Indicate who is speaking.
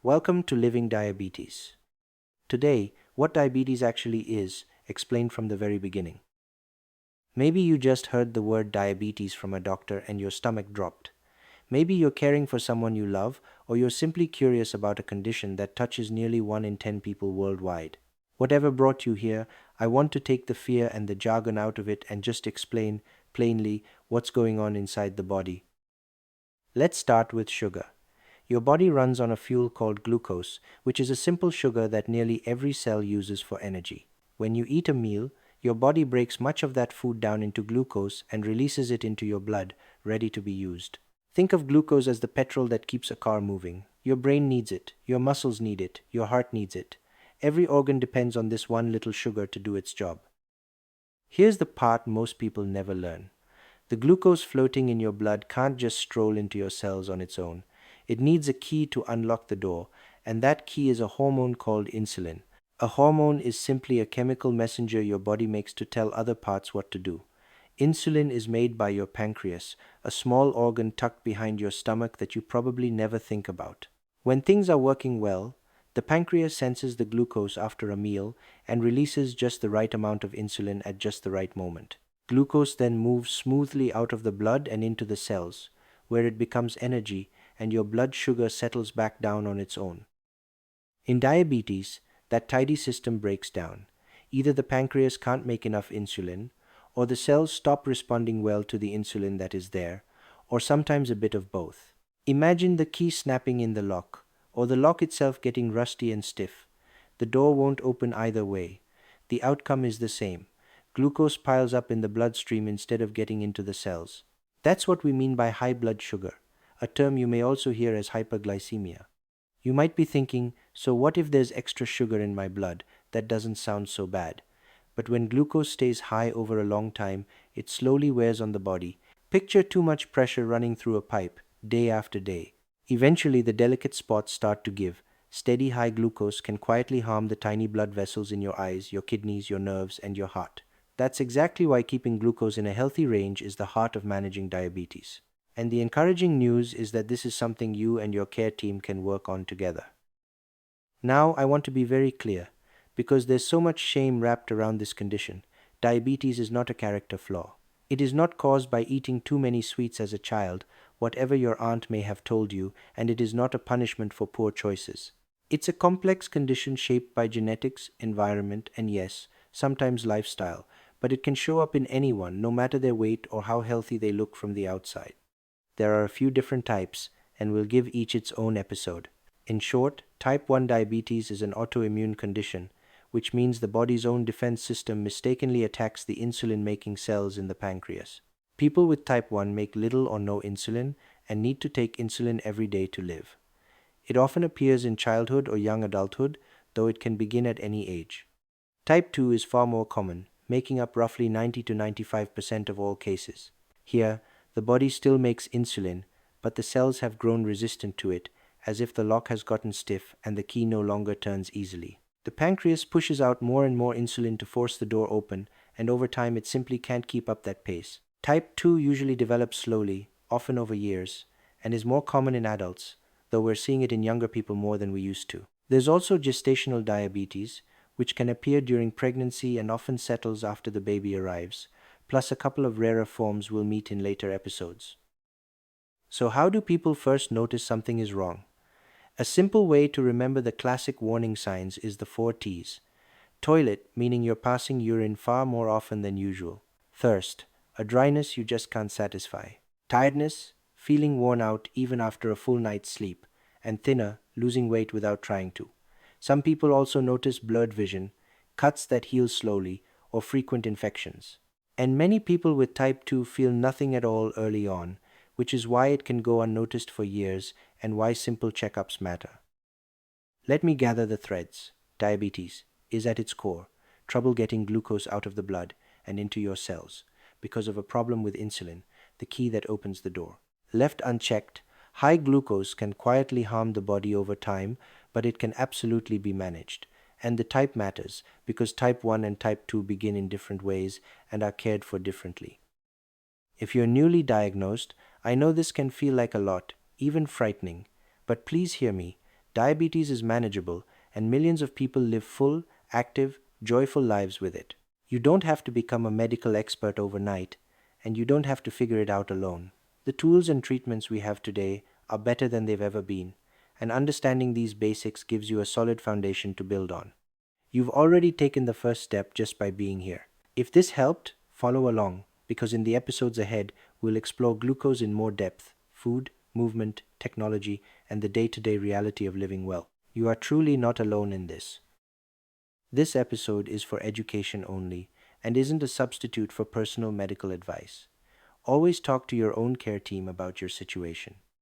Speaker 1: Welcome to Living Diabetes. Today, what diabetes actually is, explained from the very beginning. Maybe you just heard the word diabetes from a doctor and your stomach dropped. Maybe you're caring for someone you love, or you're simply curious about a condition that touches nearly 1 in 10 people worldwide. Whatever brought you here, I want to take the fear and the jargon out of it and just explain, plainly, what's going on inside the body. Let's start with sugar. Your body runs on a fuel called glucose, which is a simple sugar that nearly every cell uses for energy. When you eat a meal, your body breaks much of that food down into glucose and releases it into your blood, ready to be used. Think of glucose as the petrol that keeps a car moving. Your brain needs it, your muscles need it, your heart needs it. Every organ depends on this one little sugar to do its job. Here's the part most people never learn. The glucose floating in your blood can't just stroll into your cells on its own. It needs a key to unlock the door, and that key is a hormone called insulin. A hormone is simply a chemical messenger your body makes to tell other parts what to do. Insulin is made by your pancreas, a small organ tucked behind your stomach that you probably never think about. When things are working well, the pancreas senses the glucose after a meal and releases just the right amount of insulin at just the right moment. Glucose then moves smoothly out of the blood and into the cells, where it becomes energy and your blood sugar settles back down on its own. In diabetes, that tidy system breaks down. Either the pancreas can't make enough insulin, or the cells stop responding well to the insulin that is there, or sometimes a bit of both. Imagine the key snapping in the lock, or the lock itself getting rusty and stiff. The door won't open either way. The outcome is the same. Glucose piles up in the bloodstream instead of getting into the cells. That's what we mean by high blood sugar, a term you may also hear as hyperglycemia. You might be thinking, so what if there's extra sugar in my blood? That doesn't sound so bad. But when glucose stays high over a long time, it slowly wears on the body. Picture too much pressure running through a pipe, day after day. Eventually, the delicate spots start to give. Steady high glucose can quietly harm the tiny blood vessels in your eyes, your kidneys, your nerves, and your heart. That's exactly why keeping glucose in a healthy range is the heart of managing diabetes. And the encouraging news is that this is something you and your care team can work on together. Now, I want to be very clear, because there's so much shame wrapped around this condition. Diabetes is not a character flaw. It is not caused by eating too many sweets as a child, whatever your aunt may have told you, and it is not a punishment for poor choices. It's a complex condition shaped by genetics, environment, and yes, sometimes lifestyle, but it can show up in anyone, no matter their weight or how healthy they look from the outside. There are a few different types, and we'll give each its own episode. In short, type 1 diabetes is an autoimmune condition, which means the body's own defense system mistakenly attacks the insulin-making cells in the pancreas. People with type 1 make little or no insulin and need to take insulin every day to live. It often appears in childhood or young adulthood, though it can begin at any age. Type 2 is far more common, making up roughly 90 to 95% of all cases. Here, the body still makes insulin, but the cells have grown resistant to it, as if the lock has gotten stiff and the key no longer turns easily. The pancreas pushes out more and more insulin to force the door open, and over time it simply can't keep up that pace. Type 2 usually develops slowly, often over years, and is more common in adults, though we're seeing it in younger people more than we used to. There's also gestational diabetes, which can appear during pregnancy and often settles after the baby arrives, plus a couple of rarer forms we'll meet in later episodes. So how do people first notice something is wrong? A simple way to remember the classic warning signs is the 4 T's. Toilet, meaning you're passing urine far more often than usual. Thirst, a dryness you just can't satisfy. Tiredness, feeling worn out even after a full night's sleep. And thinner, losing weight without trying to. Some people also notice blurred vision, cuts that heal slowly, or frequent infections. And many people with type 2 feel nothing at all early on, which is why it can go unnoticed for years and why simple checkups matter. Let me gather the threads. Diabetes is at its core trouble getting glucose out of the blood and into your cells because of a problem with insulin, the key that opens the door. Left unchecked, high glucose can quietly harm the body over time, but it can absolutely be managed. And the type matters because type 1 and type 2 begin in different ways and are cared for differently. If you're newly diagnosed, I know this can feel like a lot, even frightening, but please hear me. Diabetes is manageable, and millions of people live full, active, joyful lives with it. You don't have to become a medical expert overnight, and you don't have to figure it out alone. The tools and treatments we have today are better than they've ever been, and understanding these basics gives you a solid foundation to build on. You've already taken the first step just by being here. If this helped, follow along, because in the episodes ahead, we'll explore glucose in more depth: food, movement, technology, and the day-to-day reality of living well. You are truly not alone in this. This episode is for education only and isn't a substitute for personal medical advice. Always talk to your own care team about your situation.